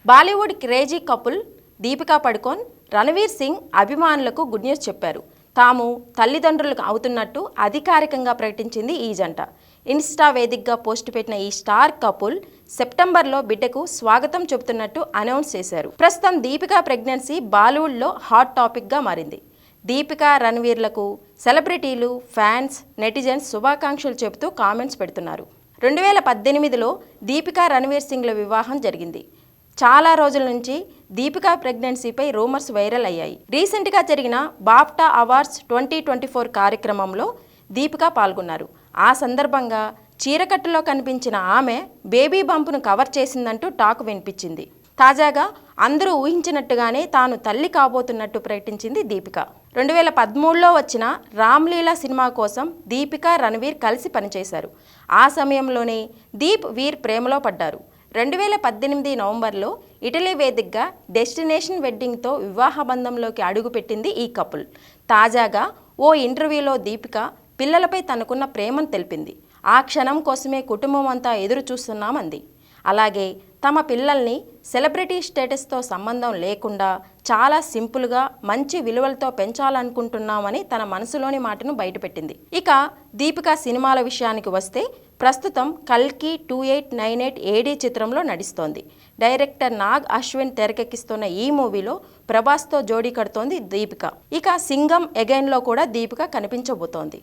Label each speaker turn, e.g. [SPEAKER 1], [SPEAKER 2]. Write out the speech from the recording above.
[SPEAKER 1] Bollywood crazy couple Deepika పడుకోన్, Ranveer Singh అభిమానులకు good news చెప్పారు. తాము తల్లిదండ్రులకు అవుతున్నట్టు అధికారికంగా ప్రకటించింది ఈ జంట. ఇన్స్టా వేదికగా పోస్ట్ పెట్టిన ఈ స్టార్ కపుల్ సెప్టెంబర్లో బిడ్డకు స్వాగతం చెబుతున్నట్టు అనౌన్స్ చేశారు. ప్రస్తుతం దీపికా ప్రెగ్నెన్సీ బాలీవుడ్లో హాట్ టాపిక్గా మారింది. దీపికా, రణవీర్లకు సెలబ్రిటీలు, ఫ్యాన్స్, నెటిజన్స్ శుభాకాంక్షలు చెబుతూ కామెంట్స్ పెడుతున్నారు. 2018లో దీపికా, రణవీర్ సింగ్ల వివాహం జరిగింది. చాలా రోజుల నుంచి దీపికా ప్రెగ్నెన్సీపై రూమర్స్ వైరల్ అయ్యాయి. రీసెంట్గా జరిగిన బాఫ్టా అవార్డ్స్ 2024 కార్యక్రమంలో దీపికా పాల్గొన్నారు. ఆ సందర్భంగా చీరకట్టులో కనిపించిన ఆమె బేబీ బంప్ను కవర్ చేసిందంటూ టాక్ వినిపించింది. తాజాగా అందరూ ఊహించినట్టుగానే తాను తల్లి కాబోతున్నట్టు ప్రకటించింది దీపిక. 2013లో వచ్చిన రామ్లీలా సినిమా కోసం దీపిక, రణవీర్ కలిసి పనిచేశారు. ఆ సమయంలోనే దీప్, వీర్ ప్రేమలో పడ్డారు. 2018 నవంబర్లో ఇటలీ వేదికగా డెస్టినేషన్ వెడ్డింగ్తో వివాహ బంధంలోకి అడుగుపెట్టింది ఈ కపుల్. తాజాగా ఓ ఇంటర్వ్యూలో దీపిక పిల్లలపై తనకున్న ప్రేమను తెలిపింది. ఆ క్షణం కోసమే కుటుంబం అంతా ఎదురు చూస్తున్నామంది. అలాగే తమ పిల్లల్ని సెలబ్రిటీ స్టేటస్తో సంబంధం లేకుండా చాలా సింపుల్గా, మంచి విలువలతో పెంచాలనుకుంటున్నామని తన మనసులోని మాటను బయటపెట్టింది. ఇక దీపిక సినిమాల విషయానికి వస్తే ప్రస్తుతం కల్కి 2898 AD చిత్రంలో నటిస్తోంది. డైరెక్టర్ నాగ్ అశ్విన్ తెరకెక్కిస్తున్న ఈ మూవీలో ప్రభాస్తో జోడీ కడుతోంది దీపిక. ఇక సింగం అగైన్లో కూడా దీపిక కనిపించబోతోంది.